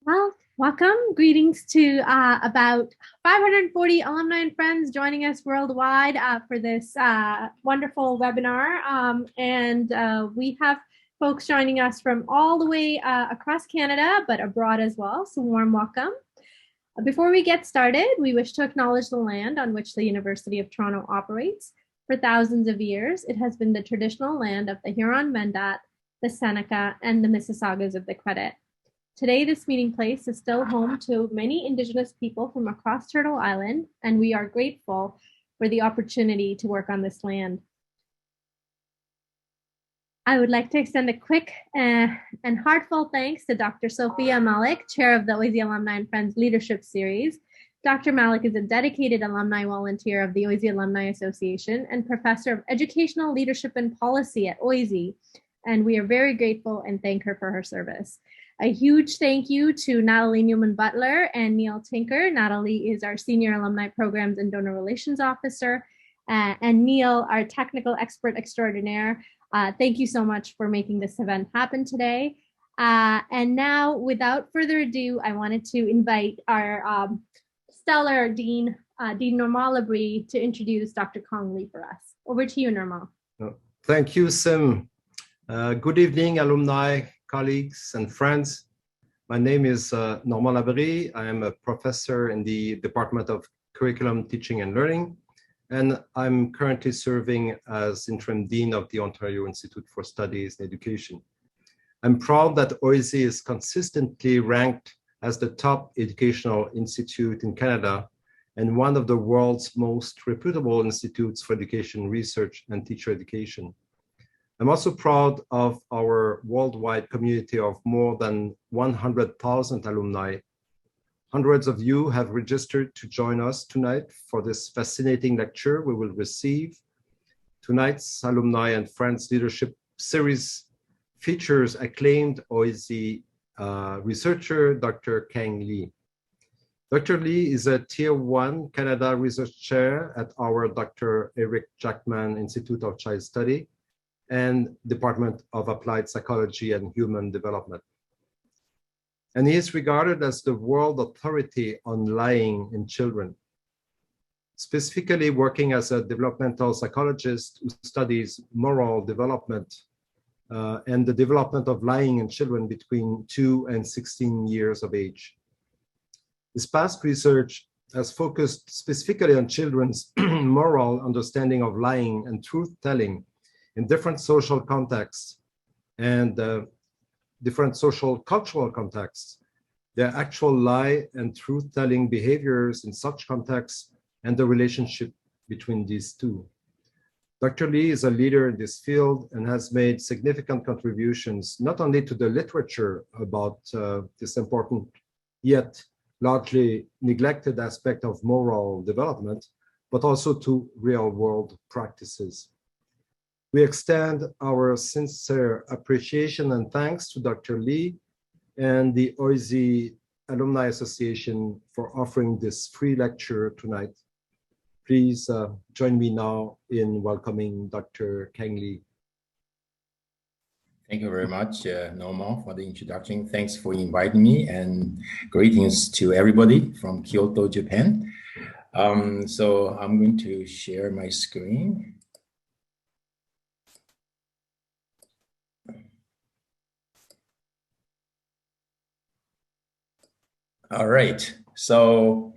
Well, welcome. Greetings to about 540 alumni and friends joining us worldwide for this wonderful webinar. We have folks joining us from all the way across Canada, but abroad as well. So warm welcome. Before we get started, we wish to acknowledge the land on which the University of Toronto operates. For thousands of years, it has been the traditional land of the Huron-Wendat, the Seneca, and the Mississaugas of the Credit. Today, this meeting place is still home to many Indigenous people from across Turtle Island, and we are grateful for the opportunity to work on this land. I would like to extend a quick and heartfelt thanks to Dr. Sophia Malik, chair of the OISE Alumni and Friends Leadership Series. Dr. Malik is a dedicated alumni volunteer of the OISE Alumni Association and professor of educational leadership and policy at OISE, and we are very grateful and thank her for her service. A huge thank you to Natalie Newman-Butler and Neil Tinker. Natalie is our Senior Alumni Programs and Donor Relations Officer, and Neil, our Technical Expert Extraordinaire. Thank you so much for making this event happen today. And now, without further ado, I wanted to invite our stellar Dean, Dean Normal Labrie, to introduce Dr. Kang Lee for us. Over to you, Normal. Thank you, Sim. Good evening, alumni, colleagues, and friends. My name is Normal Labrie. I am a professor in the Department of Curriculum, Teaching and Learning, and I'm currently serving as interim dean of the Ontario Institute for Studies in Education. I'm proud that OISE is consistently ranked as the top educational institute in Canada and one of the world's most reputable institutes for education research and teacher education. I'm also proud of our worldwide community of more than 100,000 alumni. Hundreds of you have registered to join us tonight for this fascinating lecture we will receive. Tonight's Alumni and Friends Leadership Series features acclaimed OISE researcher, Dr. Kang Lee. Dr. Lee is a Tier 1 Canada Research Chair at our Dr. Eric Jackman Institute of Child Study and Department of Applied Psychology and Human Development. And he is regarded as the world authority on lying in children, specifically working as a developmental psychologist who studies moral development and the development of lying in children between 2 and 16 years of age. His past research has focused specifically on children's moral understanding of lying and truth-telling in different social contexts and different social cultural contexts, their actual lie and truth-telling behaviors in such contexts, and the relationship between these two. Dr. Lee is a leader in this field and has made significant contributions not only to the literature about this important yet largely neglected aspect of moral development, but also to real-world practices. We extend our sincere appreciation and thanks to Dr. Lee and the OISE Alumni Association for offering this free lecture tonight. Please join me now in welcoming Dr. Kang Lee. Thank you very much, Normal, for the introduction. Thanks for inviting me, and greetings to everybody from Kyoto, Japan. So I'm going to share my screen. All right. So,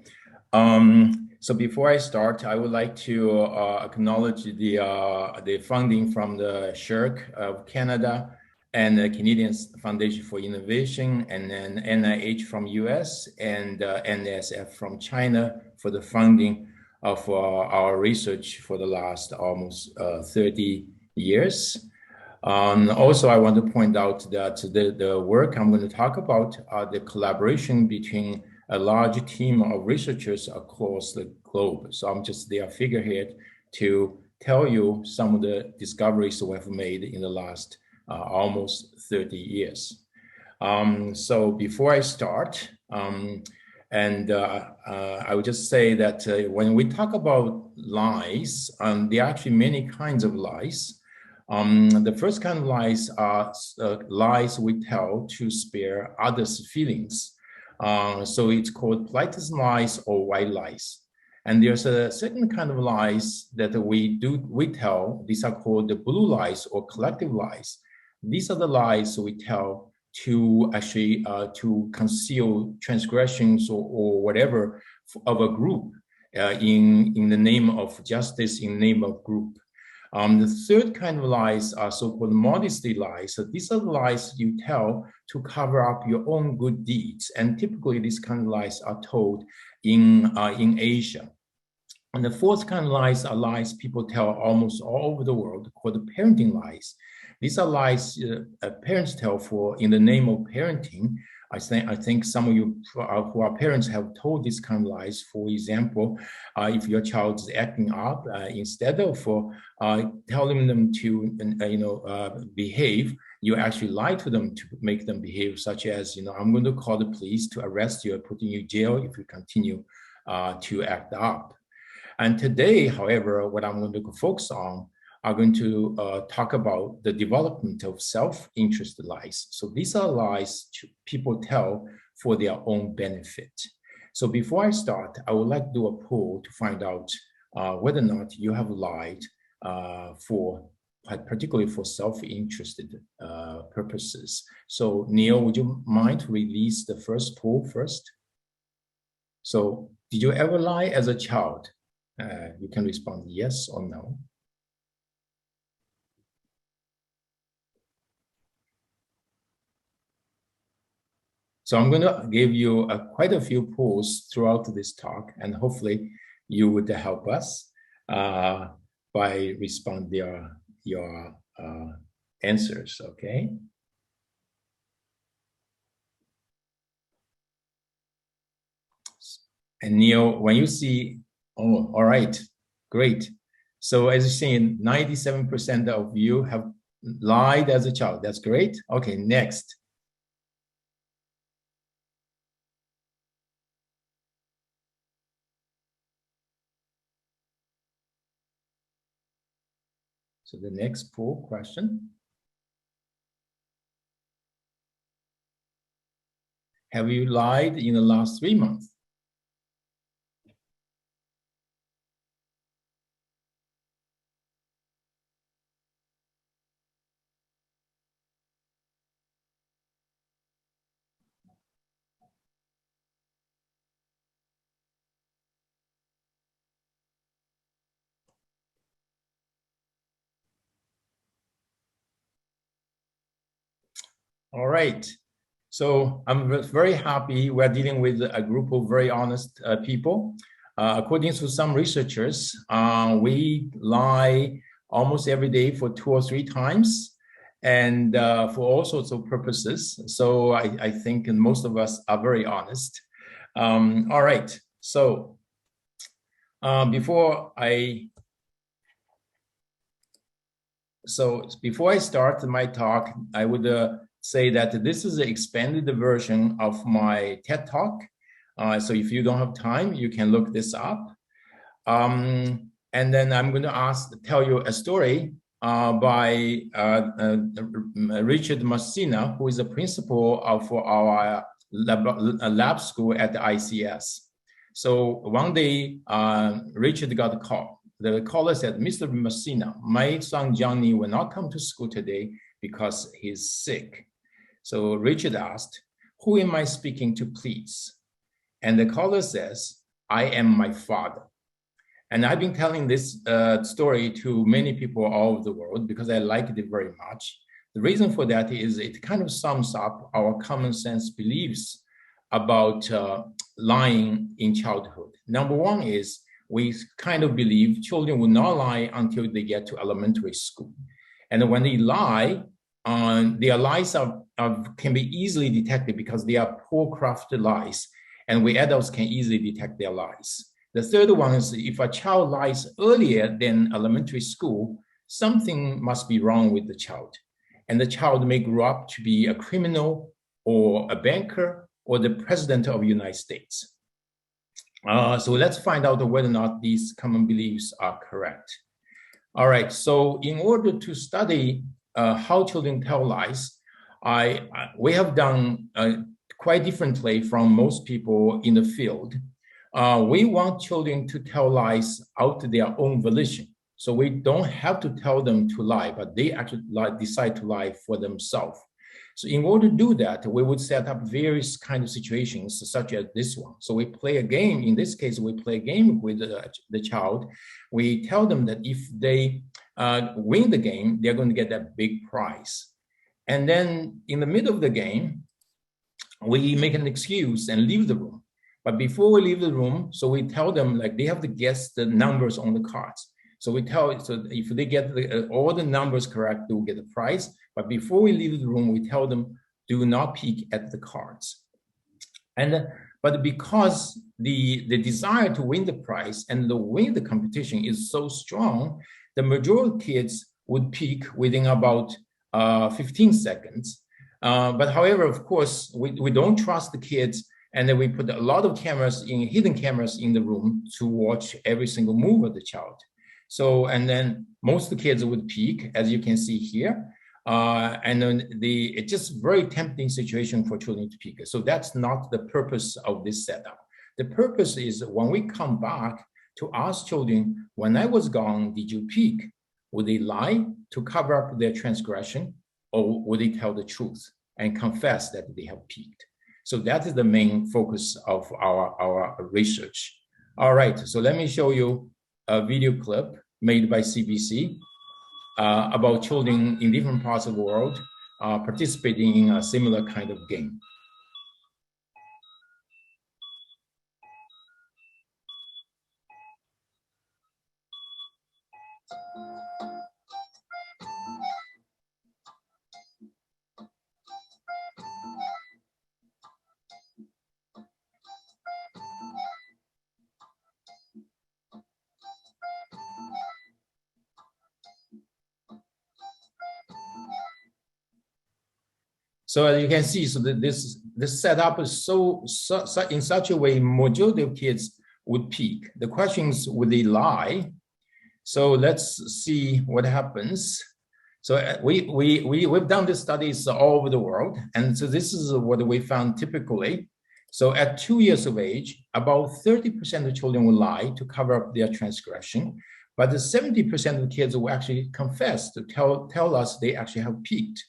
so before I start, I would like to acknowledge the funding from the SHRC of Canada and the Canadian Foundation for Innovation, and then NIH from US and NSF from China for the funding of our research for the last almost 30 years. Also, I want to point out that the work I'm going to talk about are the collaboration between a large team of researchers across the globe. So I'm just their figurehead to tell you some of the discoveries we have made in the last almost 30 years. So before I start, I would just say that when we talk about lies, there are actually many kinds of lies. The first kind of lies are lies we tell to spare others' feelings. So it's called politest lies or white lies. And there's a certain kind of lies that we tell. These are called the blue lies or collective lies. These are the lies we tell to actually to conceal transgressions or whatever of a group in the name of justice, in the name of group. The third kind of lies are so-called modesty lies. So these are the lies you tell to cover up your own good deeds. And typically these kind of lies are told in Asia. And the fourth kind of lies are lies people tell almost all over the world, called the parenting lies. These are lies parents tell in the name of parenting. I think some of you who are parents have told these kind of lies. For example, if your child is acting up, instead of telling them to behave, you actually lie to them to make them behave, such as, I'm going to call the police to arrest you or put you in jail if you continue to act up. And today, however, what I'm going to focus on are going to talk about the development of self-interest lies. So these are lies people tell for their own benefit. So before I start, I would like to do a poll to find out whether or not you have lied particularly for self-interested purposes. So Neil, would you mind to release the first poll first? So did you ever lie as a child? You can respond yes or no. So I'm going to give you quite a few polls throughout this talk, and hopefully you would help us by responding your answers, okay? And Neil, when you see, oh, all right, great. So as you see, 97% of you have lied as a child. That's great. Okay, next. So the next poll question. Have you lied in the last 3 months? All right. So I'm very happy we're dealing with a group of very honest people. According to some researchers, we lie almost every day for 2 or 3 times and for all sorts of purposes. So I think most of us are very honest. All right. So before I start my talk, I would say that this is an expanded version of my TED Talk. So if you don't have time, you can look this up. And then I'm going to tell you a story by Richard Messina, who is a principal for our lab school at the ICS. So one day, Richard got a call. The caller said, Mr. Messina, my son Johnny will not come to school today because he's sick. So Richard asked, who am I speaking to, please? And the caller says, I am my father. And I've been telling this story to many people all over the world because I liked it very much. The reason for that is it kind of sums up our common sense beliefs about lying in childhood. Number one is we kind of believe children will not lie until they get to elementary school. And when they lie, their lies can be easily detected because they are poor crafted lies, and we adults can easily detect their lies. The third one is if a child lies earlier than elementary school, something must be wrong with the child. And the child may grow up to be a criminal or a banker or the president of the United States. So let's find out whether or not these common beliefs are correct. All right, so in order to study how children tell lies, we have done quite differently from most people in the field. We want children to tell lies out of their own volition. So we don't have to tell them to lie, but they actually decide to lie for themselves. So in order to do that, we would set up various kind of situations such as this one. So we play a game. In this case, we play a game with the child. We tell them that if they win the game, they're going to get that big prize. And then in the middle of the game, we make an excuse and leave the room. But before we leave the room, so we tell them like they have to guess the numbers on the cards. So we tell, so if they get all the numbers correct, they will get the prize. But before we leave the room, we tell them, do not peek at the cards. But because the desire to win the prize and to win the competition is so strong, the majority of kids would peek within about 15 seconds. But however, of course, we don't trust the kids, and then we put a lot of hidden cameras in the room to watch every single move of the child. So, and then most of the kids would peek, as you can see here. And then it's just very tempting situation for children to peek. So that's not the purpose of this setup. The purpose is when we come back to ask children, when I was gone, did you peek? Would they lie to cover up their transgression, or would they tell the truth and confess that they have peeked? So that is the main focus of our research. All right, so let me show you a video clip made by CBC about children in different parts of the world participating in a similar kind of game. So as you can see, so this setup is so in such a way, majority of kids would peek. The question is, would they lie? So let's see what happens. So we've done these studies all over the world, and so this is what we found typically. So at 2 years of age, about 30% of children will lie to cover up their transgression, but the 70% of kids will actually confess to tell us they actually have peeked.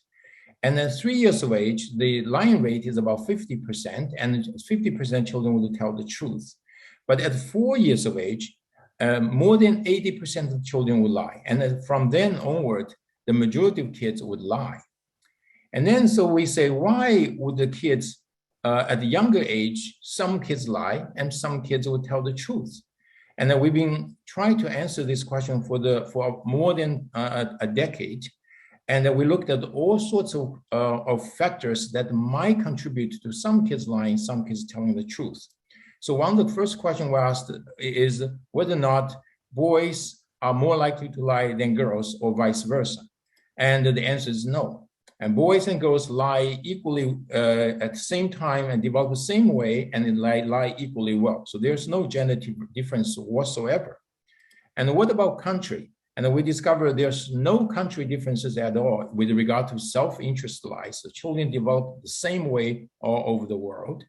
And at 3 years of age, the lying rate is about 50%, and 50% children will tell the truth. But at 4 years of age, more than 80% of children will lie. And from then onward, the majority of kids would lie. And then so we say, why would the kids at the younger age, some kids lie and some kids would tell the truth? And then we've been trying to answer this question for more than a decade. And we looked at all sorts of factors that might contribute to some kids lying, some kids telling the truth. So one of the first questions we asked is whether or not boys are more likely to lie than girls or vice versa. And the answer is no. And boys and girls lie equally at the same time and develop the same way, and lie equally well. So there's no genetic difference whatsoever. And what about country? And we discovered there's no country differences at all with regard to self-interest lies. The children develop the same way all over the world.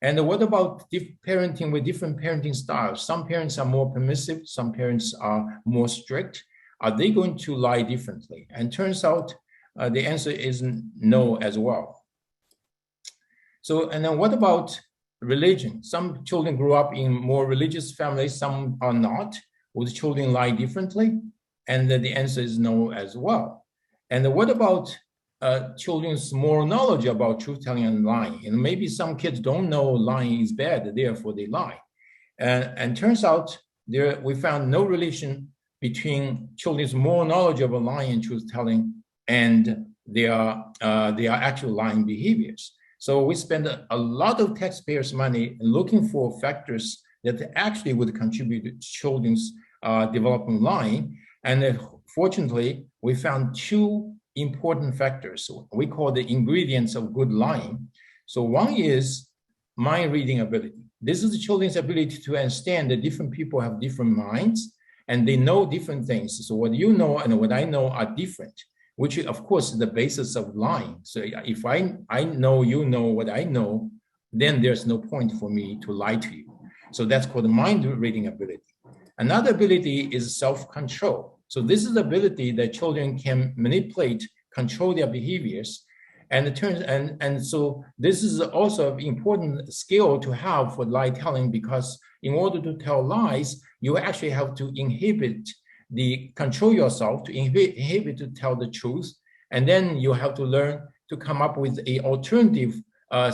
And what about parenting with different parenting styles? Some parents are more permissive, some parents are more strict. Are they going to lie differently? And turns out the answer is no as well. So, and then what about religion? Some children grew up in more religious families, some are not. Would children lie differently? And the answer is no as well. And what about children's moral knowledge about truth-telling and lying? And maybe some kids don't know lying is bad, therefore they lie. And turns out we found no relation between children's moral knowledge about lying and truth-telling and their actual lying behaviors. So we spend a lot of taxpayers' money looking for factors that actually would contribute to children's developing lying. And fortunately, we found two important factors. We call the ingredients of good lying. So one is mind reading ability. This is the children's ability to understand that different people have different minds and they know different things. So what you know and what I know are different. which of course is the basis of lying. So if I know you know what I know, then there's no point for me to lie to you. So that's called mind reading ability. Another ability is self-control. So this is the ability that children can manipulate, control their behaviors. And it turns and so this is also an important skill to have for lie telling, because in order to tell lies, you actually have to control yourself, to inhibit to tell the truth. And then you have to learn to come up with an alternative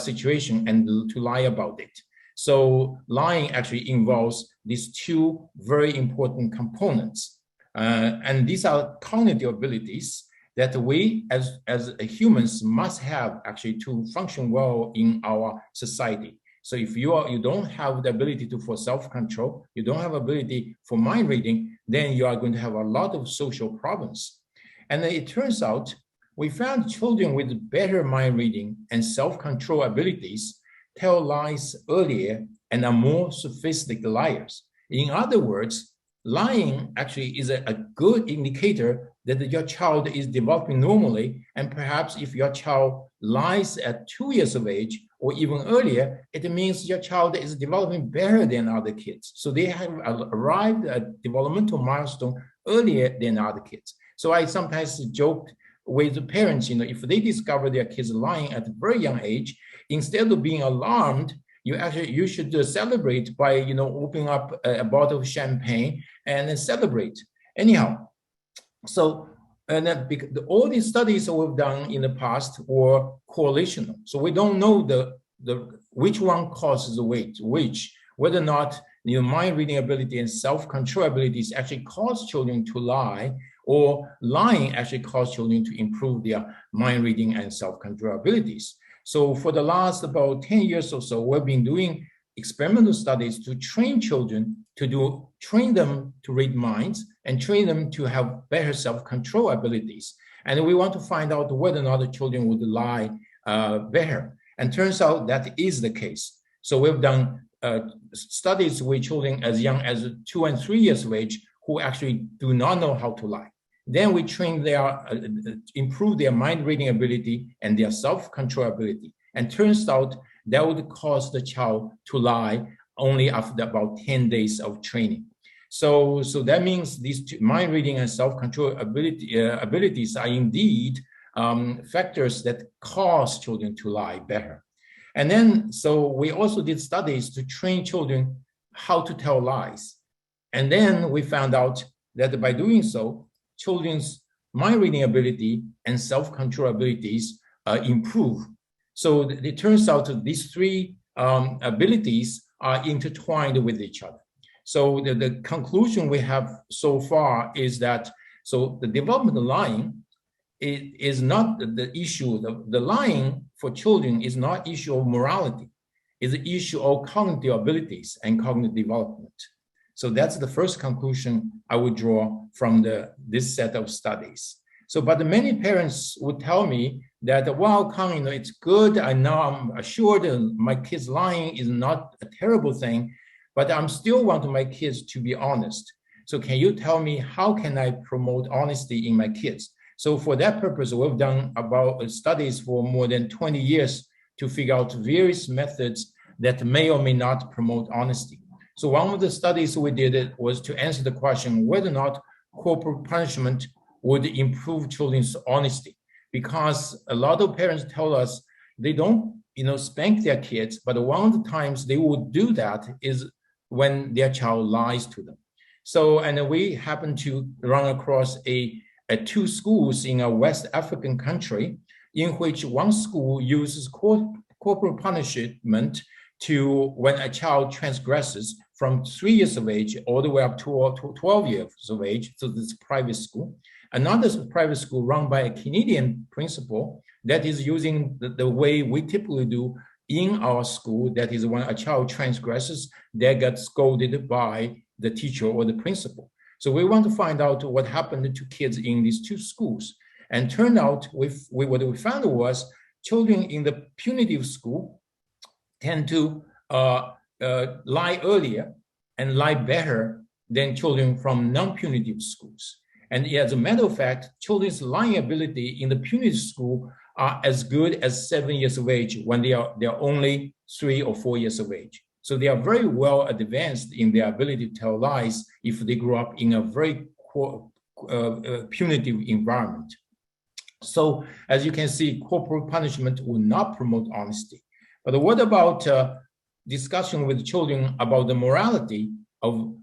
situation and to lie about it. So lying actually involves these two very important components. And these are cognitive abilities that we as humans must have actually to function well in our society. So if you don't have the ability for self-control, you don't have ability for mind reading, then you are going to have a lot of social problems. And then it turns out we found children with better mind reading and self-control abilities tell lies earlier and are more sophisticated liars. In other words, lying actually is a good indicator that your child is developing normally. And perhaps if your child lies at 2 years of age or even earlier, it means your child is developing better than other kids. So they have arrived at developmental milestone earlier than other kids. So I sometimes joked with the parents, if they discover their kids lying at a very young age, instead of being alarmed, you should celebrate by opening up a bottle of champagne and then celebrate. Anyhow, so all these studies that we've done in the past were correlational. So we don't know which one causes whether or not mind reading ability and self-control abilities actually cause children to lie, or lying actually cause children to improve their mind reading and self-control abilities. So for the last about 10 years or so, we've been doing experimental studies to train children train them to read minds and train them to have better self-control abilities. And we want to find out whether or not the children would lie better. And turns out that is the case. So we've done studies with children as young as 2 and 3 years of age who actually do not know how to lie. Then we train improve their mind reading ability and their self-control ability. And turns out that would cause the child to lie only after about 10 days of training. So that means these mind reading and self-control abilities are indeed factors that cause children to lie better. And then, so we also did studies to train children how to tell lies. And then we found out that by doing so, children's mind reading ability and self-control abilities improve. So it turns out that these three abilities are intertwined with each other. So the conclusion we have so far is that, so the development of lying is not the issue. The lying for children is not issue of morality. It's an issue of cognitive abilities and cognitive development. So that's the first conclusion I would draw from this set of studies. So, but many parents would tell me that, wow, Kang, it's good. I know I'm assured my kids lying is not a terrible thing, but I'm still want my kids to be honest. So can you tell me how can I promote honesty in my kids? So for that purpose, we've done about studies for more than 20 years to figure out various methods that may or may not promote honesty. So one of the studies we did was to answer the question whether or not corporal punishment would improve children's honesty, because a lot of parents tell us they don't, spank their kids, but one of the times they would do that is when their child lies to them. So, and we happen to run across two schools in a West African country in which one school uses corporal punishment to when a child transgresses from 3 years of age all the way up to 12 years of age. So this is a private school. Another private school run by a Canadian principal that is using the way we typically do in our school. That is when a child transgresses, they get scolded by the teacher or the principal. So we want to find out what happened to kids in these two schools. And turned out what we found was children in the punitive school tend to lie earlier and lie better than children from non-punitive schools. And as a matter of fact, children's lying ability in the punitive school are as good as 7 years of age when they are only 3 or 4 years of age. So they are very well advanced in their ability to tell lies if they grow up in a very punitive environment. So as you can see, corporal punishment will not promote honesty. But what about discussion with children about the morality of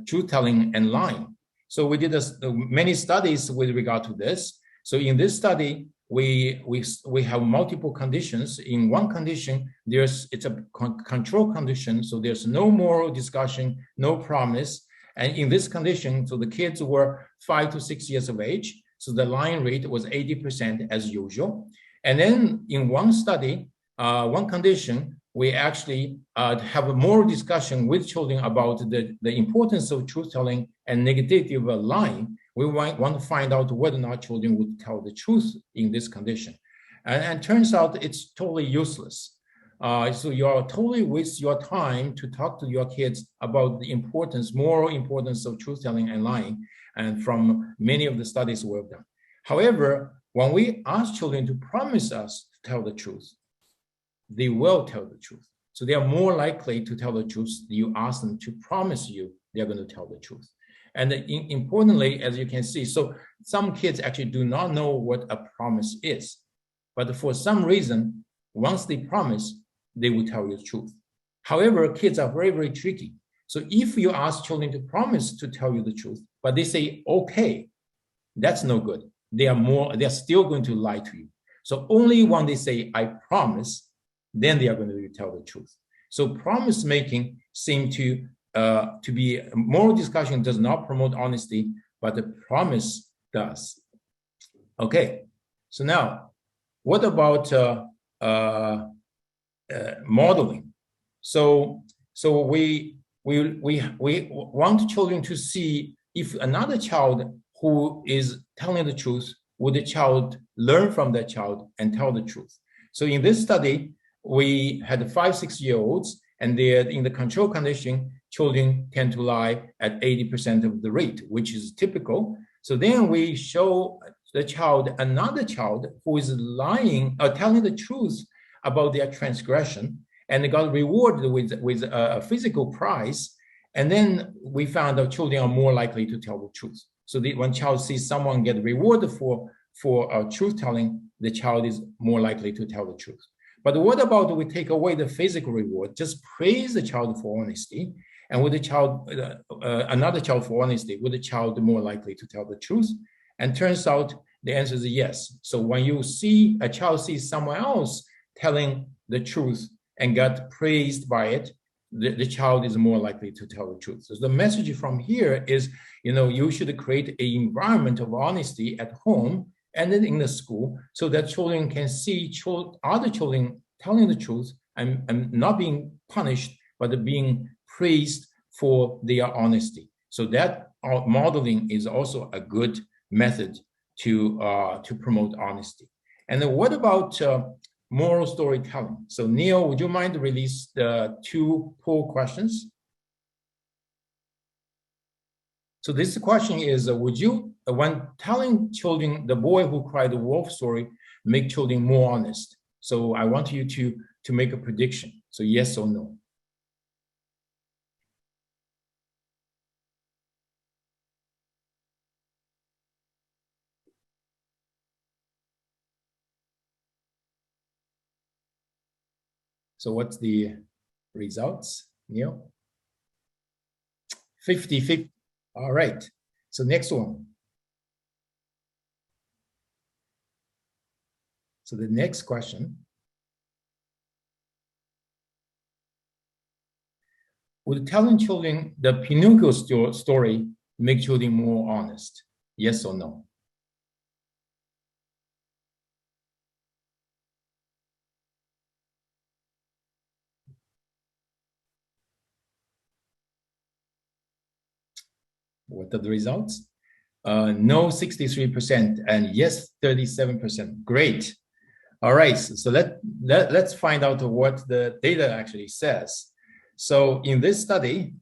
truth-telling and lying? So we did many studies with regard to this. So in this study, we have multiple conditions. In one condition, it's a control condition, so there's no moral discussion, no promise. And in this condition, so the kids were 5 to 6 years of age, so the lying rate was 80% as usual. And then in one study, one condition, we actually have a moral discussion with children about the importance of truth-telling and negativity of lying. We want to find out whether or not children would tell the truth in this condition. And turns out it's totally useless. So you're totally waste your time to talk to your kids about the importance, moral importance of truth-telling and lying, and from many of the studies we've done. However, when we ask children to promise us to tell the truth, they will tell the truth. So they are more likely to tell the truth. You ask them to promise you they're going to tell the truth. And importantly, as you can see, so some kids actually do not know what a promise is. But for some reason, once they promise, they will tell you the truth. However, kids are very, very tricky. So if you ask children to promise to tell you the truth, but they say, okay, that's no good. They're still going to lie to you. So only when they say, I promise, then they are going to tell the truth. So promise making seems to be moral discussion does not promote honesty, but the promise does. Okay, so now what about modeling? So we want children to see if another child who is telling the truth, would the child learn from that child and tell the truth? So in this study, we had 5, 6-year-olds, and they're in the control condition, children tend to lie at 80% of the rate, which is typical. So then we show the child, another child who is lying or telling the truth about their transgression, and they got rewarded with a physical prize. And then we found that children are more likely to tell the truth. So when child sees someone get rewarded for truth telling, the child is more likely to tell the truth. But what about we take away the physical reward, just praise the child for honesty, and with the child, another child for honesty, with the child more likely to tell the truth? And turns out the answer is yes. So when you see a child sees someone else telling the truth and got praised by it, the child is more likely to tell the truth. So the message from here is, you should create an environment of honesty at home and then in the school, so that children can see other children telling the truth and not being punished, but being praised for their honesty. So that modeling is also a good method to promote honesty. And then what about moral storytelling? So Neil, would you mind to release the 2 poll questions? So this question is, would you, when telling children the boy who cried the wolf story, make children more honest? So I want you to make a prediction. So yes or no. So what's the results, Neil? 50-50. All right. So next one. So the next question. Would telling children the Pinocchio story make children more honest? Yes or no? What are the results? No, 63%, and yes, 37%. Great. All right, so let's find out what the data actually says. So in this study,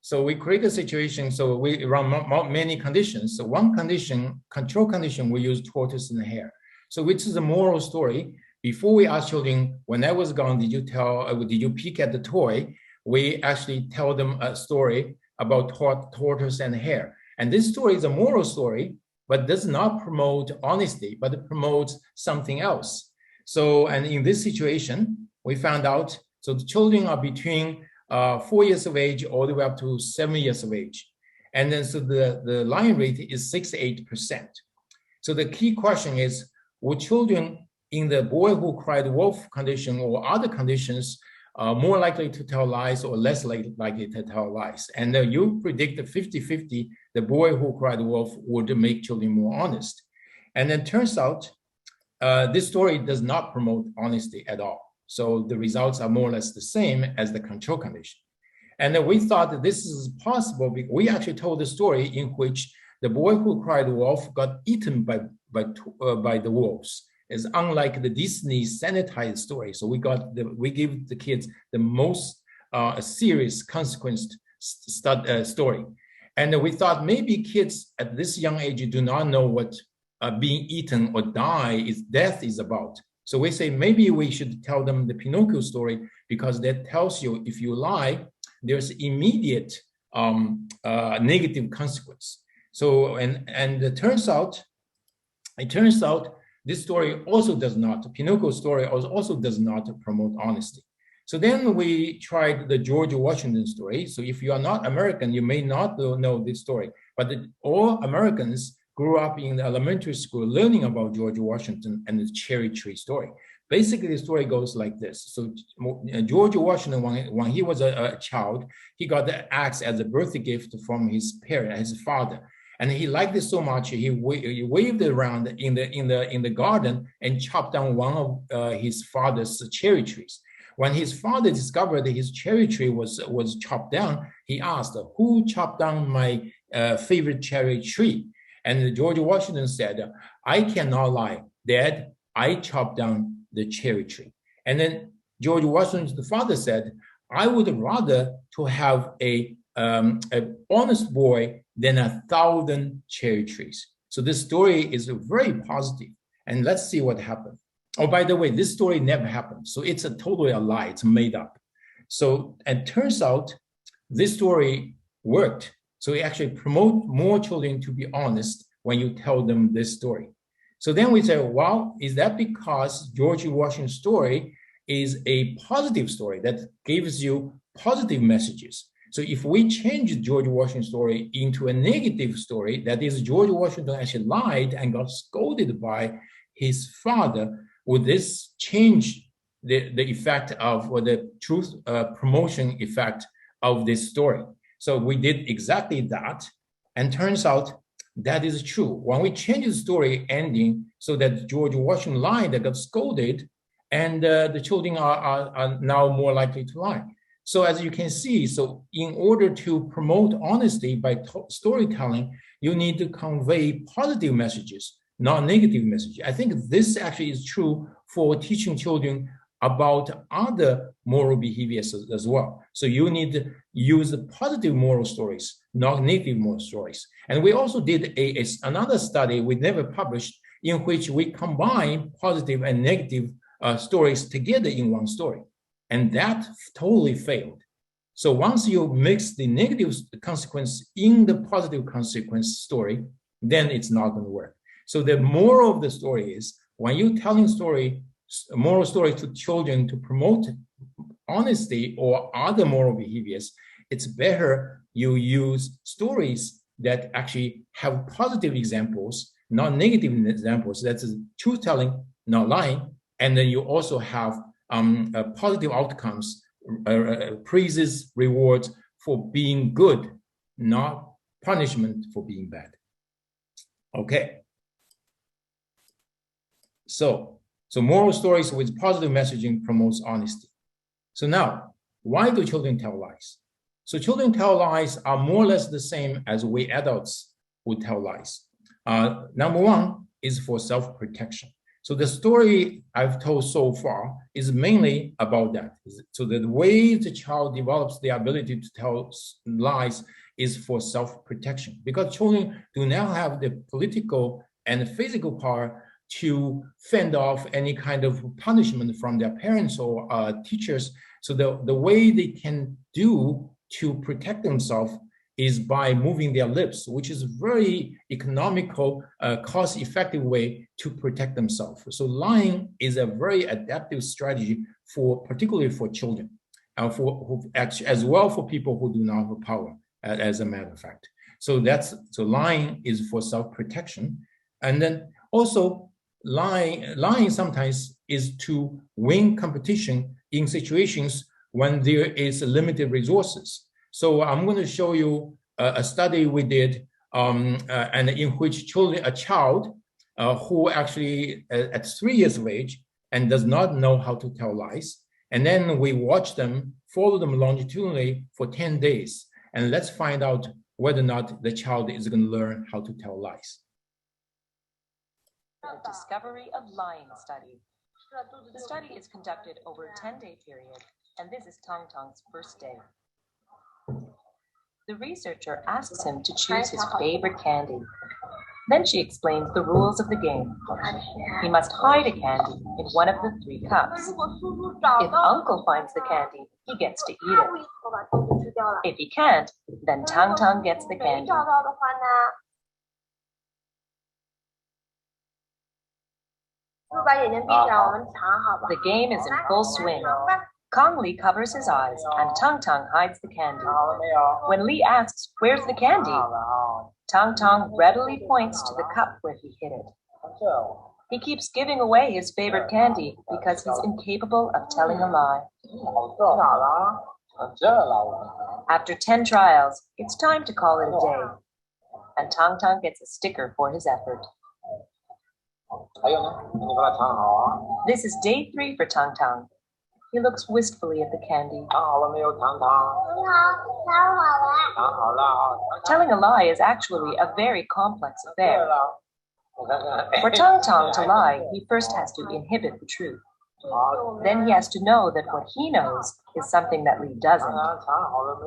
So we create a situation, so we run many conditions. So one condition, control condition, we use tortoise and hare. So which is a moral story. Before we ask children, when I was gone, did you peek at the toy? We actually tell them a story about tortoise and hare. And this story is a moral story, but does not promote honesty, but it promotes something else. So, and in this situation, we found out, so the children are between 4 years of age all the way up to 7 years of age. And then so the lying rate is 68%. So the key question is, would children in the boy who cried wolf condition or other conditions more likely to tell lies or less likely to tell lies? And you predict 50-50, the boy who cried wolf would make children more honest. And then turns out this story does not promote honesty at all. So the results are more or less the same as the control condition. And then we thought that this is possible because we actually told a story in which the boy who cried wolf got eaten by the wolves. It's unlike the Disney sanitized story. So we give the kids the most serious consequence story. And we thought maybe kids at this young age do not know what being eaten or death is about. So we say maybe we should tell them the Pinocchio story because that tells you if you lie, there's immediate negative consequence. So and it turns out this story also does not, Pinocchio story also does not promote honesty. So then we tried the George Washington story. So if you are not American, you may not know this story, but all Americans grew up in the elementary school learning about George Washington and the cherry tree story. Basically, the story goes like this. So George Washington, when he was a child, he got the axe as a birthday gift from his parent, his father. And he liked it so much, he waved it around in the garden and chopped down one of his father's cherry trees. When his father discovered that his cherry tree was chopped down, he asked, "Who chopped down my favorite cherry tree?" And George Washington said, "I cannot lie, Dad, I chopped down the cherry tree." And then George Washington's father said, "I would rather to have a honest boy than 1,000 cherry trees." So this story is very positive. And let's see what happened. Oh, by the way, this story never happened. So it's totally a lie, it's made up. So it turns out this story worked. So it actually promotes more children to be honest when you tell them this story. So then we say, well, is that because George Washington's story is a positive story that gives you positive messages? So if we change George Washington's story into a negative story, that is George Washington actually lied and got scolded by his father, would this change the effect of, or the truth promotion effect of this story? So we did exactly that, and turns out that is true. When we change the story ending so that George Washington lied and got scolded, and the children are now more likely to lie. So as you can see, so in order to promote honesty by storytelling, you need to convey positive messages, not negative messages. I think this actually is true for teaching children about other moral behaviors as well. So you need to use the positive moral stories, not negative moral stories. And we also did another study we never published in which we combine positive and negative stories together in one story. And that totally failed. So once you mix the negative consequence in the positive consequence story, then it's not going to work. So the moral of the story is when you're telling moral story to children to promote honesty or other moral behaviors, it's better you use stories that actually have positive examples, not negative examples. That's truth telling, not lying. And then you also have positive outcomes, praises, rewards for being good, not punishment for being bad. Okay. So moral stories with positive messaging promotes honesty. So now, why do children tell lies? So children tell lies are more or less the same as we adults would tell lies. Number one is for self-protection. So the story I've told so far is mainly about that. So the way the child develops the ability to tell lies is for self-protection, because children do not have the political and physical power to fend off any kind of punishment from their parents or teachers. So the way they can do to protect themselves is by moving their lips, which is a very economical, cost-effective way to protect themselves. So lying is a very adaptive strategy particularly for children, as well for people who do not have power, as a matter of fact. So lying is for self-protection. And then also lying sometimes is to win competition in situations when there is limited resources. So I'm going to show you a study we did, and in which a child who actually at 3 years of age and does not know how to tell lies, and then we watch them, follow them longitudinally for 10 days, and let's find out whether or not the child is going to learn how to tell lies. The Discovery of Lying study. The study is conducted over a 10-day period, and this is Tang Tang's first day. The researcher asks him to choose his favorite candy. Then she explains the rules of the game. He must hide a candy in one of the 3 cups. If Uncle finds the candy, he gets to eat it. If he can't, then Tang Tang gets the candy. The game is in full swing. Kang Lee covers his eyes and Tang Tang hides the candy. When Lee asks, "Where's the candy?" Tang Tang readily points to the cup where he hid it. He keeps giving away his favorite candy because he's incapable of telling a lie. After 10 trials, it's time to call it a day. And Tang Tang gets a sticker for his effort. This is day 3 for Tang Tang. He looks wistfully at the candy. Telling a lie is actually a very complex affair. For Tang Tang to lie, he first has to inhibit the truth. Then he has to know that what he knows is something that Lee doesn't.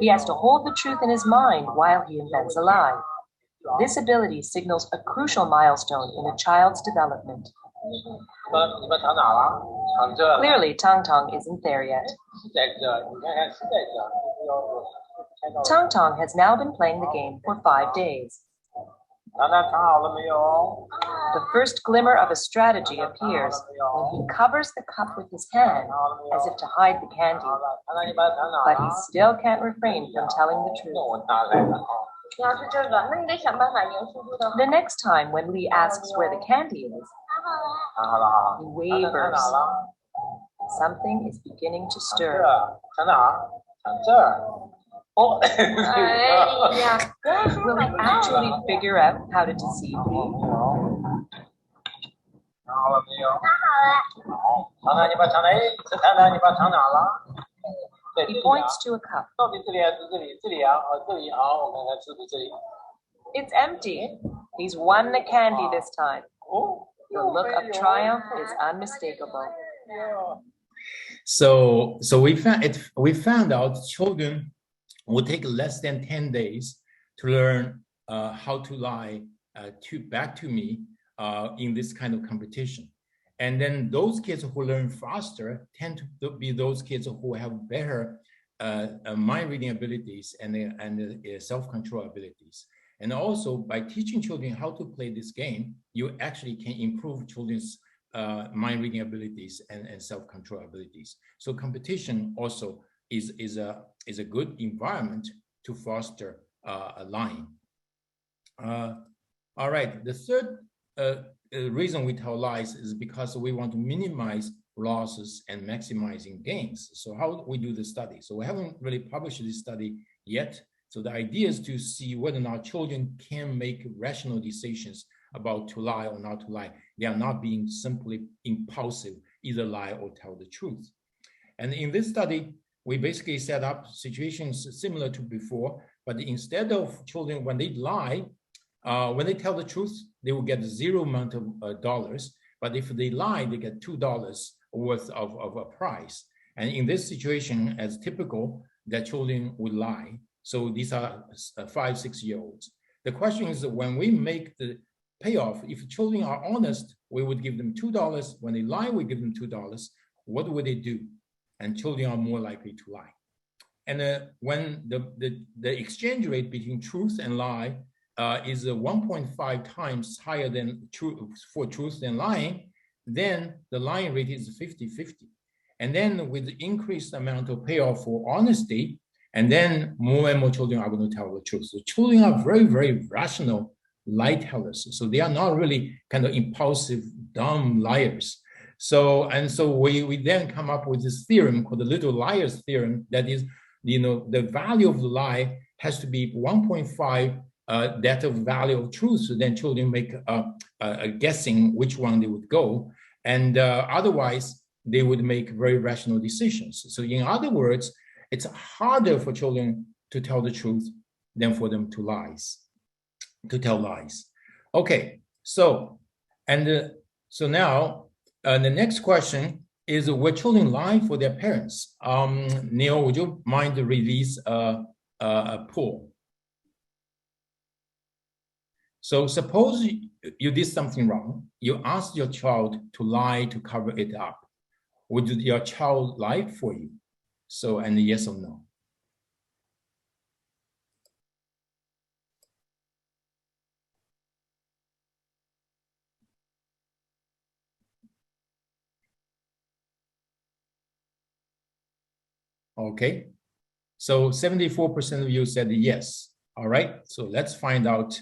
He has to hold the truth in his mind while he invents a lie. This ability signals a crucial milestone in a child's development. Clearly, Tang Tang isn't there yet. Tang Tang has now been playing the game for 5 days. The first glimmer of a strategy appears when he covers the cup with his hand as if to hide the candy, but he still can't refrain from telling the truth. The next time when Lee asks where the candy is, he wavers. Something is beginning to stir. Will he actually figure out how to deceive Lee? He points to a cup. It's empty. He's won the candy this time. The look of triumph is unmistakable. So we found out children will take less than 10 days to learn how to lie back to me in this kind of competition. And then those kids who learn faster tend to be those kids who have better mind reading abilities and self-control abilities. And also by teaching children how to play this game, you actually can improve children's mind reading abilities and self-control abilities. So competition also is a good environment to foster lying. All right, the third reason we tell lies is because we want to minimize losses and maximizing gains. So how do we do the study? So we haven't really published this study yet. So the idea is to see whether or not children can make rational decisions about to lie or not to lie. They are not being simply impulsive, either lie or tell the truth. And in this study, we basically set up situations similar to before, but instead of children, when they lie, when they tell the truth, they will get 0 amount of dollars. But if they lie, they get $2 worth of a prize. And in this situation, as typical, that children would lie. So these are 5, 6-year-olds. The question is, when we make the payoff, if children are honest, we would give them $2. When they lie, we give them $2. What would they do? And children are more likely to lie. And when the exchange rate between truth and lie is 1.5 times higher than for truth than lying, then the lying rate is 50-50. And then with the increased amount of payoff for honesty, and then more and more children are going to tell the truth. So children are very, very rational lie tellers. So they are not really kind of impulsive, dumb liars. So we then come up with this theorem called the little liar's theorem. That is, the value of the lie has to be 1.5 that of value of truth. So then children make a guessing which one they would go. And otherwise, they would make very rational decisions. So in other words, it's harder for children to tell the truth than for them to tell lies. Okay, so now the next question is, will children lie for their parents? Neil, would you mind to release a poll? So suppose you did something wrong. You asked your child to lie to cover it up. Would your child lie for you? So, and yes or no? Okay, so 74% of you said yes. All right, so let's find out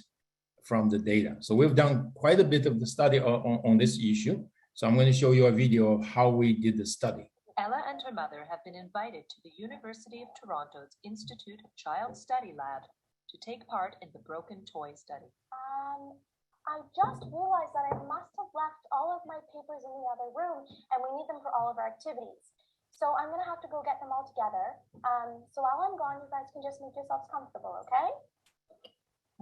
from the data. So we've done quite a bit of the study on this issue. So I'm going to show you a video of how we did the study. Ella and her mother have been invited to the University of Toronto's Institute of Child Study Lab to take part in the broken toy study. I just realized that I must have left all of my papers in the other room, and we need them for all of our activities. So I'm gonna have to go get them all together. So while I'm gone, you guys can just make yourselves comfortable, okay?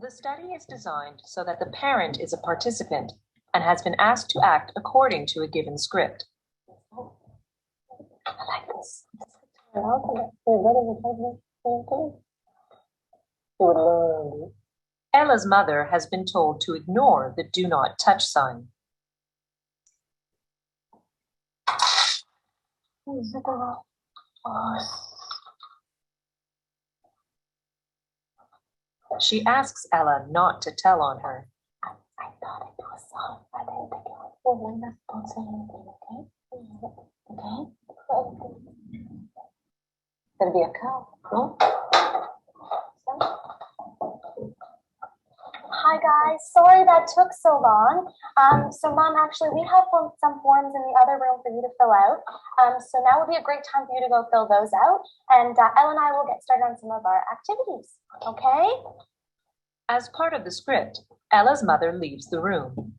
The study is designed so that the parent is a participant and has been asked to act according to a given script. I like this. Ella's mother has been told to ignore the do not touch sign. She asks Ella not to tell on her. I thought it was soft. I didn't think it was full. Don't say anything, okay? Okay? There'll be a cow, no? Hi guys, sorry that took so long. So Mom, actually we have some forms in the other room for you to fill out. So now would be a great time for you to go fill those out. And Ella and I will get started on some of our activities, okay? As part of the script, Ella's mother leaves the room.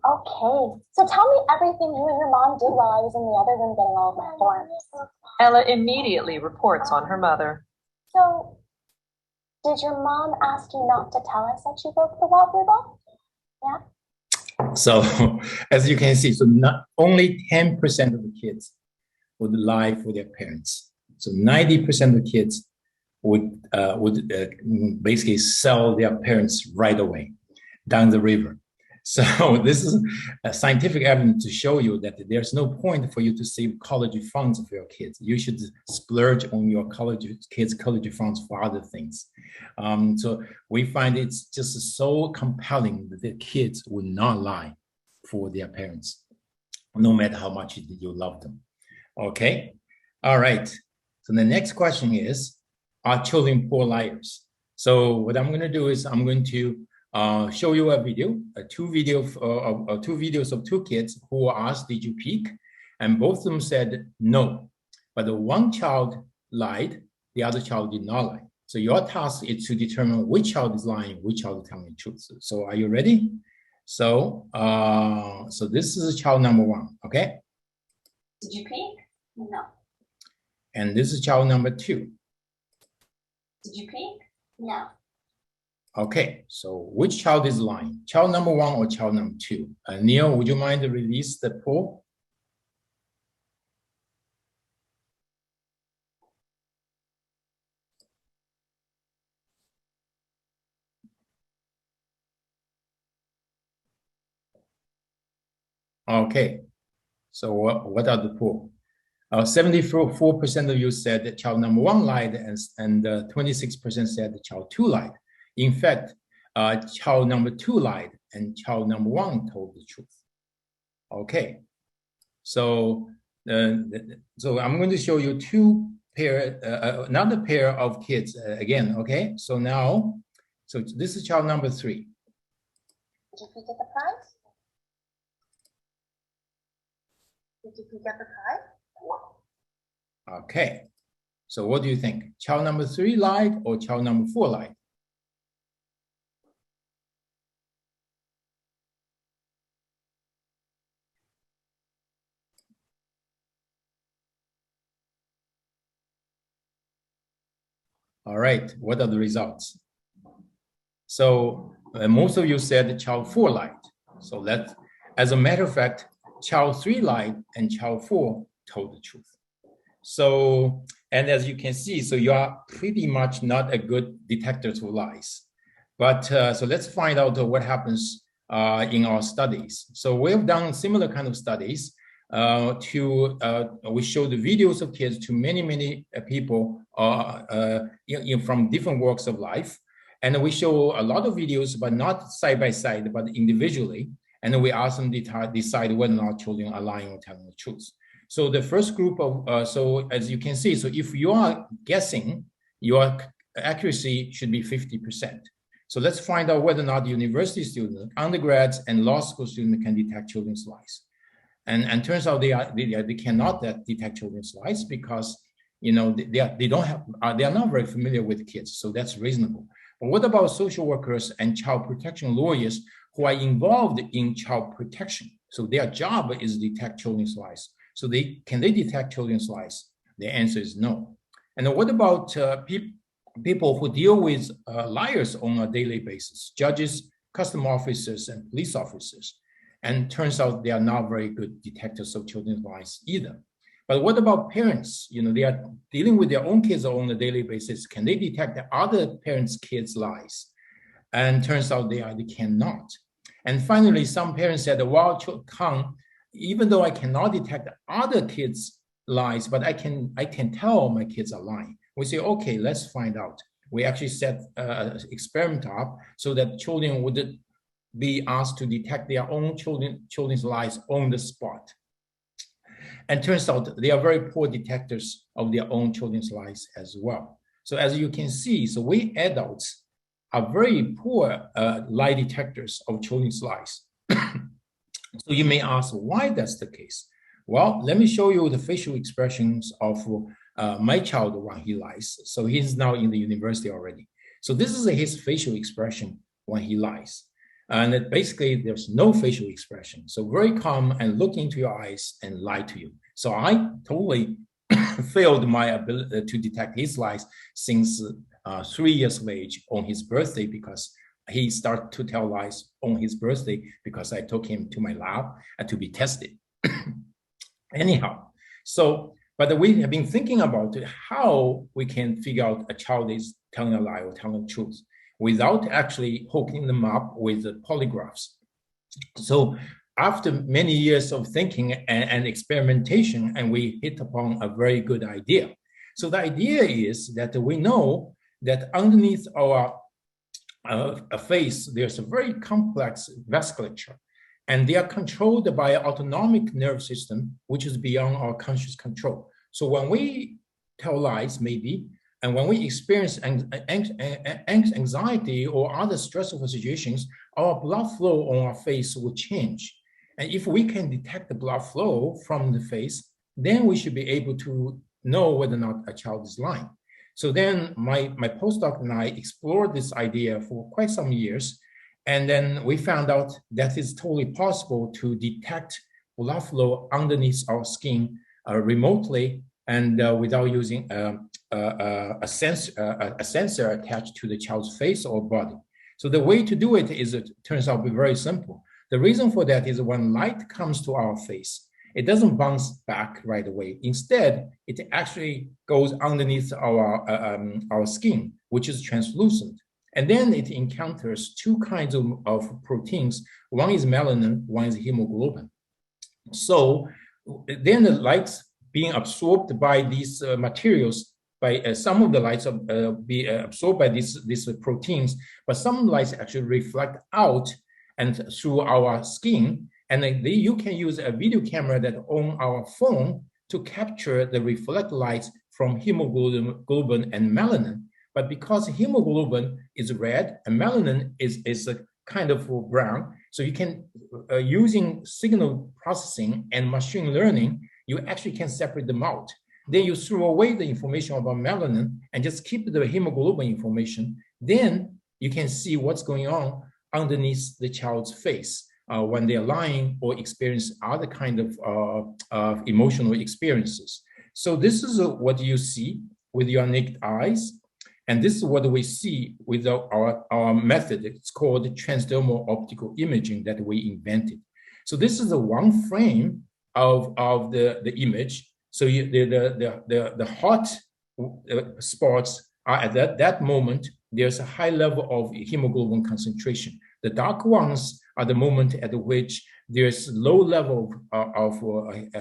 Okay, so tell me everything you and your mom did while I was in the other room getting all of my forms. Ella immediately reports on her mother. So, did your mom ask you not to tell us that she broke the wobbly ball? Yeah? So, as you can see, so not only 10% of the kids would lie for their parents. So 90% of the kids would basically sell their parents right away down the river. So this is a scientific evidence to show you that there's no point for you to save college funds for your kids. You should splurge on your kids' college funds for other things. So we find it's just so compelling that the kids will not lie for their parents, no matter how much you love them. Okay, all right. So the next question is, are children poor liars? So what I'm going to do is I'm going to show you a video, two videos of two kids who were asked, did you peek? And both of them said no. But the one child lied, the other child did not lie. So your task is to determine which child is lying, which child is telling the truth. So are you ready? So, so this is child number one, okay? Did you peek? No. And this is child number two. Did you peek? No. Okay, so which child is lying? Child number 1 or child number 2? Neil, would you mind to release the poll? Okay, so what are the poll? 74% of you said that child number 1 lied, and 26% said that child 2 lied. In fact, child number 2 lied, and child number 1 told the truth. Okay, so I'm going to show you another pair of kids again. Okay, so now, this is child number 3. Did you peek at the prize? Did you peek at the prize? Okay, so what do you think? Child number 3 lied or child number 4 lied? All right, what are the results? So most of you said child 4 lied. So as a matter of fact, child 3 lied and child 4 told the truth. So, and as you can see, so you are pretty much not a good detector of lies. But so let's find out what happens in our studies. So we've done similar kind of studies. We show the videos of kids to many people from different walks of life. And we show a lot of videos, but not side by side, but individually. And we ask them to decide whether or not children are lying or telling the truth. So the first group of, so as you can see, so if you are guessing, your accuracy should be 50%. So let's find out whether or not university students, undergrads, and law school students can detect children's lies. And turns out they cannot detect children's lies because they are not very familiar with kids, so that's reasonable. But what about social workers and child protection lawyers who are involved in child protection? So their job is to detect children's lies. So can they detect children's lies? The answer is no. And what about people who deal with liars on a daily basis? Judges, custom officers, and police officers. And turns out they are not very good detectors of children's lies either. But what about parents? They are dealing with their own kids on a daily basis. Can they detect the other parents' kids' lies? And turns out they cannot. And finally, some parents said, well, Kang, even though I cannot detect other kids' lies, but I can tell my kids are lying. We say, okay, let's find out. We actually set an experiment up so that children would be asked to detect their own children's lies on the spot. And turns out they are very poor detectors of their own children's lies as well. So as you can see, so we adults are very poor lie detectors of children's lies. So you may ask why that's the case. Well, let me show you the facial expressions of my child when he lies. So he's now in the university already. So this is his facial expression when he lies. And basically there's no facial expression. So very calm and look into your eyes and lie to you. So I totally failed my ability to detect his lies since 3 years of age on his birthday, because he started to tell lies on his birthday because I took him to my lab to be tested. Anyhow, so, but we have been thinking about how we can figure out a child is telling a lie or telling the truth without actually hooking them up with the polygraphs. So after many years of thinking and experimentation, and we hit upon a very good idea. So the idea is that we know that underneath our face, there's a very complex vasculature, and they are controlled by an autonomic nerve system, which is beyond our conscious control. So when we tell lies, maybe, and when we experience anxiety or other stressful situations, our blood flow on our face will change. And if we can detect the blood flow from the face, then we should be able to know whether or not a child is lying. So then my postdoc and I explored this idea for quite some years. And then we found out that it's totally possible to detect blood flow underneath our skin remotely and without using a sensor attached to the child's face or body. So the way to do it is, it turns out to be very simple. The reason for that is when light comes to our face, it doesn't bounce back right away. Instead, it actually goes underneath our skin, which is translucent. And then it encounters two kinds of proteins. One is melanin, one is hemoglobin. So then the light's being absorbed by these materials, by some of the lights be absorbed by these proteins, but some lights actually reflect out and through our skin. And then you can use a video camera that on our phone to capture the reflect lights from hemoglobin and melanin. But because hemoglobin is red and melanin is a kind of brown, so you can, using signal processing and machine learning, you actually can separate them out. Then you throw away the information about melanin and just keep the hemoglobin information. Then you can see what's going on underneath the child's face when they're lying or experience other kind of emotional experiences. So this is what you see with your naked eyes. And this is what we see with our method. It's called transdermal optical imaging that we invented. So this is the one frame of the image. So the hot spots are at that moment, there's a high level of hemoglobin concentration. The dark ones are the moment at which there's low level of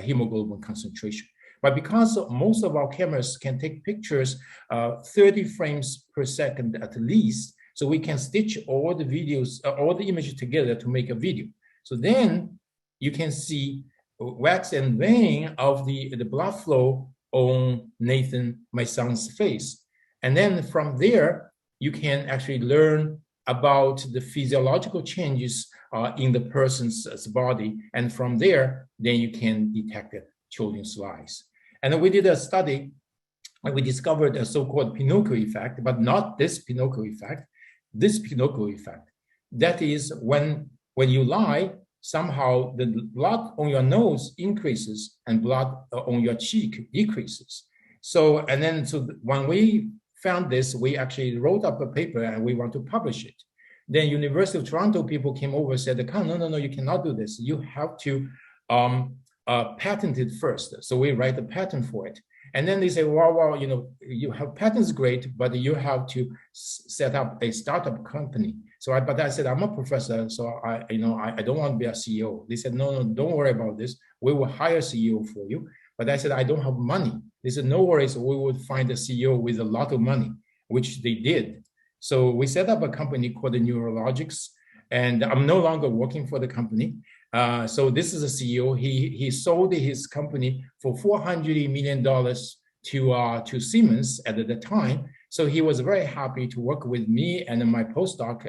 hemoglobin concentration. But because most of our cameras can take pictures 30 frames per second at least, so we can stitch all the videos, all the images together to make a video. So then you can see wax and vein of the blood flow on Nathan, my son's face. And then from there, you can actually learn about the physiological changes in the person's body. And from there, then you can detect the children's lies. And then we did a study, and we discovered a so-called Pinocchio effect, but not this Pinocchio effect, this Pinocchio effect. That is when you lie, somehow the blood on your nose increases and blood on your cheek decreases. So when we found this, we actually wrote up a paper and we want to publish it. Then University of Toronto people came over and said, no, you cannot do this. You have to patent it first. So we write a patent for it. And then they say, well, you have patents, great, but you have to set up a startup company. But I said, I'm a professor, so I don't want to be a CEO. They said, no, don't worry about this. We will hire a CEO for you. But I said, I don't have money. They said, no worries, we would find a CEO with a lot of money, which they did. So we set up a company called the Neurologics, and I'm no longer working for the company. So this is a CEO. He sold his company for $400 million to Siemens at the time. So he was very happy to work with me and my postdoc,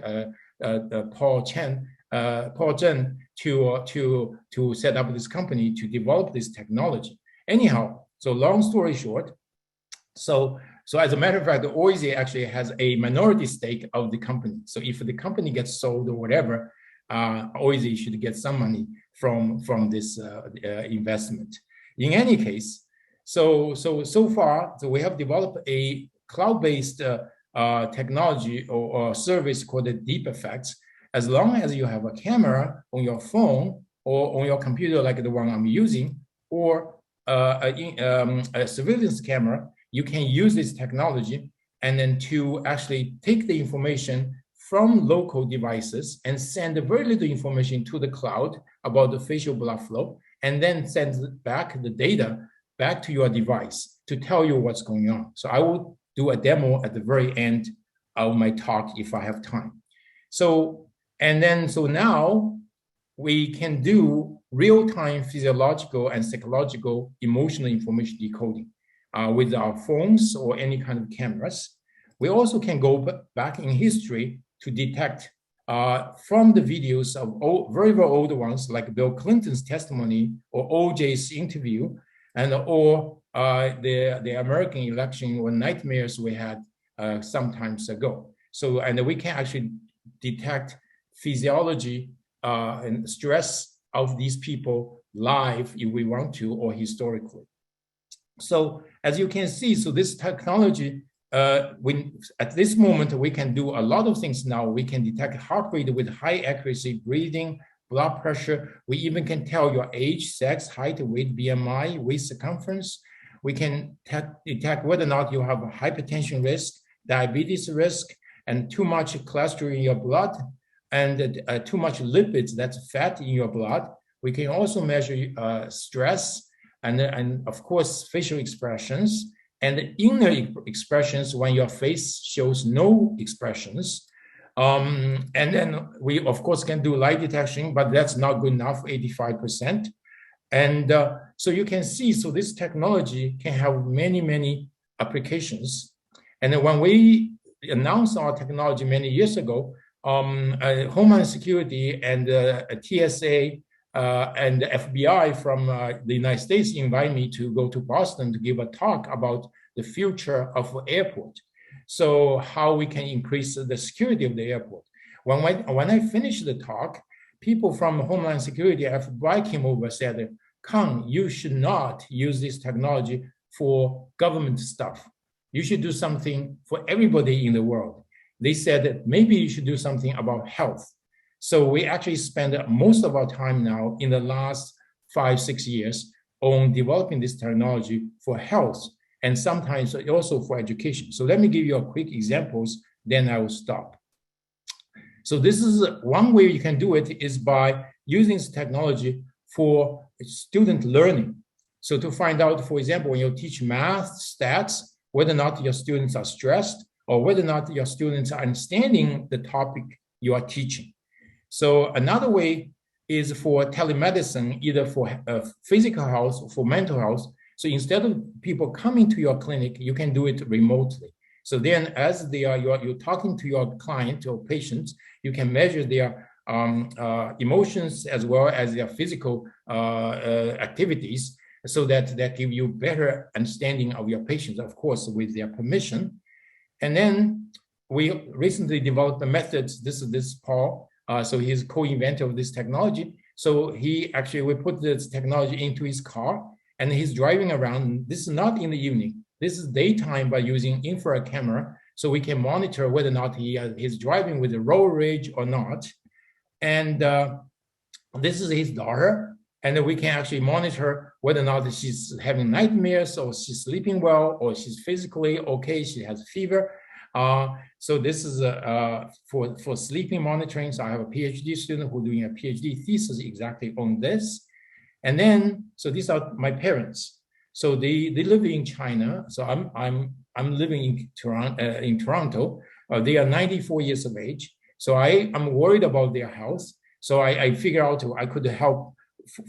Paul Zhen, to set up this company to develop this technology. Anyhow, so long story short, so as a matter of fact, the OISE actually has a minority stake of the company. So if the company gets sold or whatever, OISE should get some money from this investment. In any case, so far, we have developed a cloud-based technology or service called the Deep Effects. As long as you have a camera on your phone or on your computer like the one I'm using, or a surveillance camera, you can use this technology and then to actually take the information from local devices and send very little information to the cloud about the facial blood flow, and then send back the data back to your device to tell you what's going on. So I will do a demo at the very end of my talk if I have time. So now we can do real-time physiological and psychological emotional information decoding with our phones or any kind of cameras. We also can go back in history to detect from the videos of very, very old ones, like Bill Clinton's testimony or OJ's interview, or the American election or nightmares we had some times ago. So, and we can actually detect physiology and stress of these people live if we want to, or historically. So as you can see, so this technology at this moment, we can do a lot of things now. We can detect heart rate with high accuracy, breathing, blood pressure. We even can tell your age, sex, height, weight, BMI, waist circumference. We can detect whether or not you have a hypertension risk, diabetes risk, and too much cholesterol in your blood, and too much lipids, that's fat in your blood. We can also measure stress and of course, facial expressions and inner expressions when your face shows no expressions. And then we, of course, can do lie detection, but that's not good enough, 85%. And so you can see, so this technology can have many, many applications. And then when we announced our technology many years ago, Homeland Security and TSA and the FBI from the United States invited me to go to Boston to give a talk about the future of airport. So how we can increase the security of the airport. When I finished the talk, people from Homeland Security, FBI came over and said, Kang, you should not use this technology for government stuff. You should do something for everybody in the world. They said that maybe you should do something about health. So we actually spend most of our time now in the last 5-6 years on developing this technology for health and sometimes also for education. So let me give you a quick examples, then I will stop. So this is one way you can do it is by using this technology for student learning. So to find out, for example, when you teach math, stats, whether or not your students are stressed or whether or not your students are understanding the topic you are teaching. So another way is for telemedicine, either for physical health or for mental health. So instead of people coming to your clinic, you can do it remotely. So then as you're talking to your client or patients, you can measure their emotions as well as their physical activities, so that give you better understanding of your patients, of course, with their permission. And then we recently developed the methods. This is Paul. So he's co-inventor of this technology. So we put this technology into his car and he's driving around. This is not in the evening. This is daytime by using infrared camera. So we can monitor whether or not he's driving with a road rage or not. And this is his daughter. And then we can actually monitor whether or not she's having nightmares or she's sleeping well or she's physically okay, she has fever. So this is for sleeping monitoring. So I have a PhD student who's doing a PhD thesis exactly on this. And then, so these are my parents. So they live in China. So I'm living in Toronto. They are 94 years of age. So I'm worried about their health. So I figured out I could help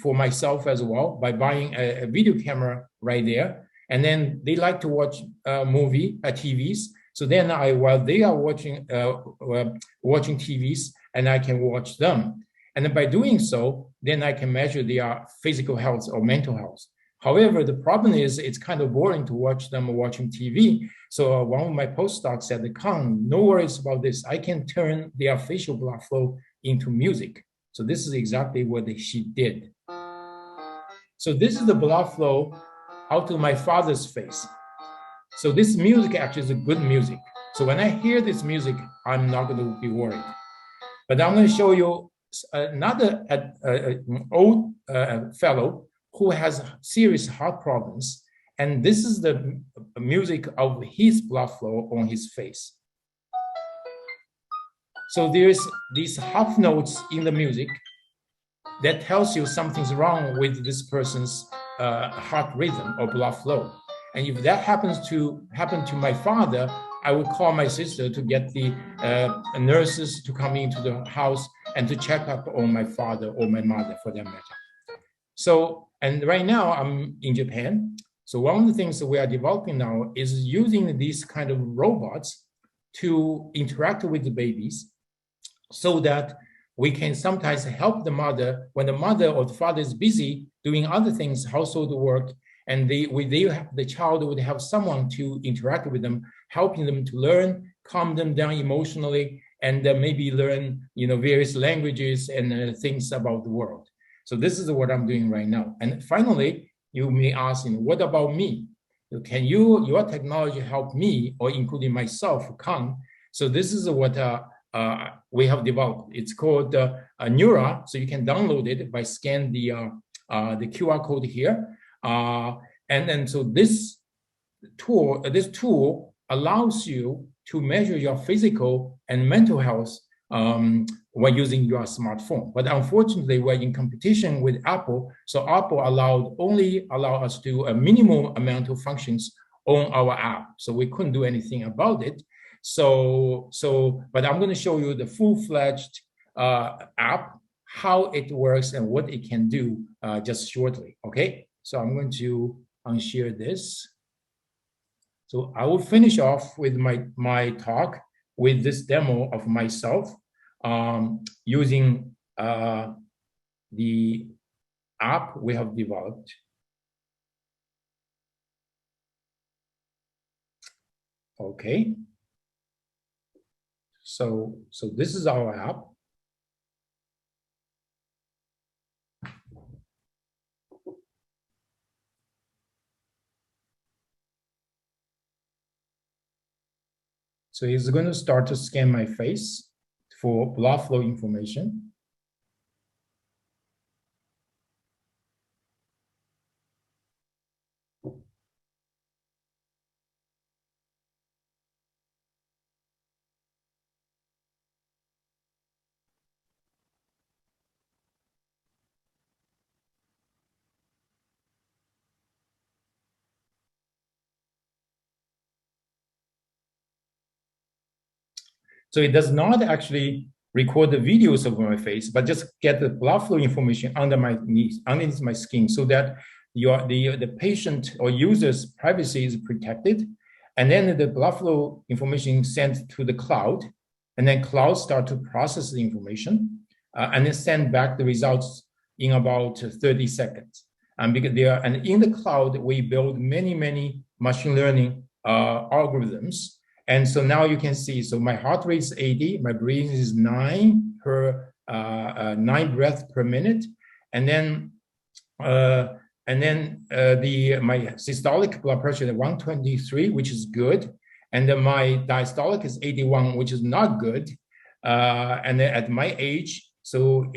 for myself as well by buying a video camera right there. And then they like to watch TVs. So then while they are watching TVs, and I can watch them. And then by doing so, then I can measure their physical health or mental health. However, the problem is it's kind of boring to watch them watching TV. So one of my postdocs said, Kang, no worries about this. I can turn their facial blood flow into music. So this is exactly what she did. So this is the blood flow out of my father's face. So this music actually is a good music. So when I hear this music, I'm not going to be worried. But I'm going to show you another old fellow who has serious heart problems. And this is the music of his blood flow on his face. So there's these half notes in the music that tells you something's wrong with this person's heart rhythm or blood flow. And if that happen to my father, I would call my sister to get the nurses to come into the house and to check up on my father or my mother for that matter. So, and right now I'm in Japan. So one of the things that we are developing now is using these kind of robots to interact with the babies so that we can sometimes help the mother when the mother or the father is busy doing other things, household work, and the child would have someone to interact with them, helping them to learn, calm them down emotionally, and maybe learn, various languages and things about the world. So this is what I'm doing right now. And finally, you may ask, what about me? can your technology help me, or including myself, Kang? So this is what we have developed. It's called Neura. So you can download it by scan the QR code here. And then so this tool allows you to measure your physical and mental health when using your smartphone. But unfortunately, we're in competition with Apple. So Apple only allow us to do a minimal amount of functions on our app. So we couldn't do anything about it. But I'm going to show you the full-fledged app, how it works and what it can do just shortly. Okay, so I'm going to unshare this. So I will finish off with my talk with this demo of myself using the app we have developed. Okay. So this is our app. So he's going to start to scan my face for blood flow information. So it does not actually record the videos of my face, but just get the blood flow information underneath my skin, so that the patient or user's privacy is protected. And then the blood flow information sent to the cloud, and then cloud start to process the information and then send back the results in about 30 seconds. And in the cloud, we build many machine learning algorithms. And so now you can see, so my heart rate is 80, my breathing is 9 breaths per minute, and then my systolic blood pressure is 123, which is good, and then my diastolic is 81, which is not good. And then at my age, so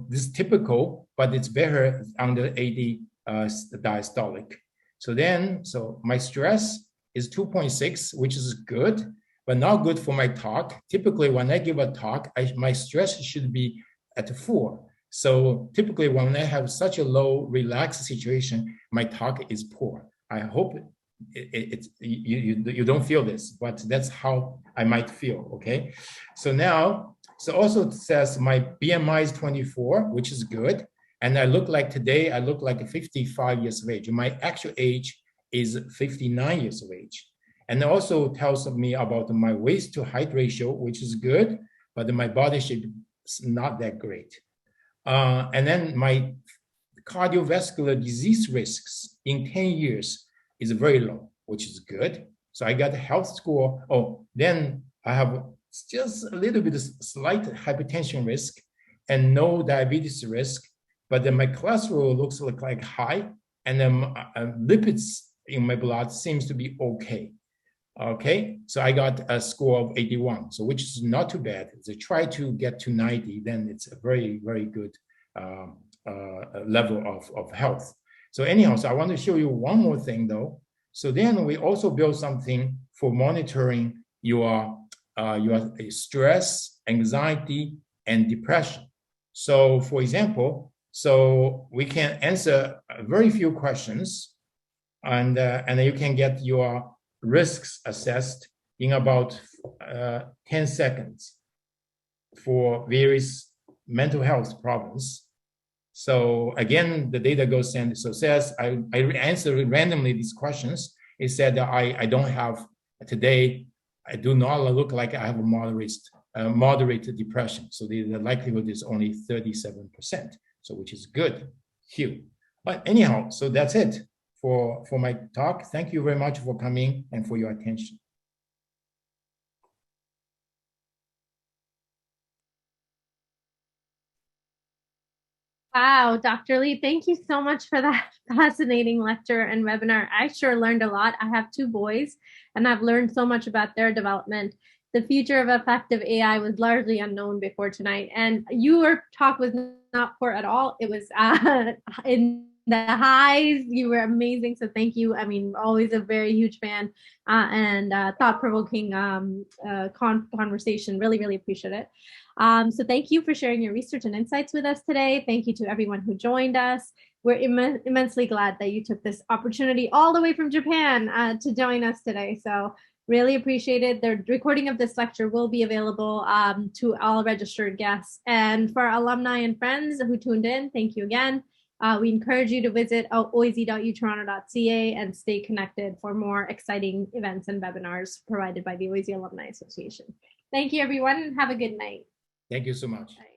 this is typical, but it's better under 80 diastolic. So my stress is 2.6, which is good, but not good for my talk. Typically, when I give a talk, my stress should be at 4. So typically, when I have such a low, relaxed situation, my talk is poor. I hope you don't feel this, but that's how I might feel. Okay. So also it says my BMI is 24, which is good, and today I look like 55 years of age. My actual age is 59 years of age. And it also tells me about my waist to height ratio, which is good, but my body shape is not that great. And then my cardiovascular disease risks in 10 years is very low, which is good. So I got a health score. Oh, then I have just a little bit of slight hypertension risk and no diabetes risk, but then my cholesterol looks like high, and then lipids in my blood seems to be okay. Okay, so I got a score of 81, so which is not too bad. So try to get to 90, then it's a very good level of health. So anyhow, so I want to show you one more thing though. So then we also built something for monitoring your stress, anxiety, and depression. So for example, so we can answer very few questions, and you can get your risks assessed in about 10 seconds for various mental health problems. So again, the data goes in. So says I answer randomly these questions. It said that I don't have today. I do not look like I have a moderate depression. So the likelihood is only 37%. So which is good. Phew. But anyhow, so that's it for my talk. Thank you very much for coming and for your attention. Wow, Dr. Lee, thank you so much for that fascinating lecture and webinar. I sure learned a lot. I have 2 boys, and I've learned so much about their development. The future of effective AI was largely unknown before tonight, and your talk was not poor at all. It was in the highs. You were amazing, so thank you. I mean, always a very huge fan and thought-provoking conversation. Really, really appreciate it. So thank you for sharing your research and insights with us today. Thank you to everyone who joined us. We're immensely glad that you took this opportunity all the way from Japan to join us today. So really appreciate it. The recording of this lecture will be available to all registered guests. And for our alumni and friends who tuned in, thank you again. We encourage you to visit oise.utoronto.ca and stay connected for more exciting events and webinars provided by the OISE Alumni Association. Thank you, everyone, and have a good night. Thank you so much. Bye.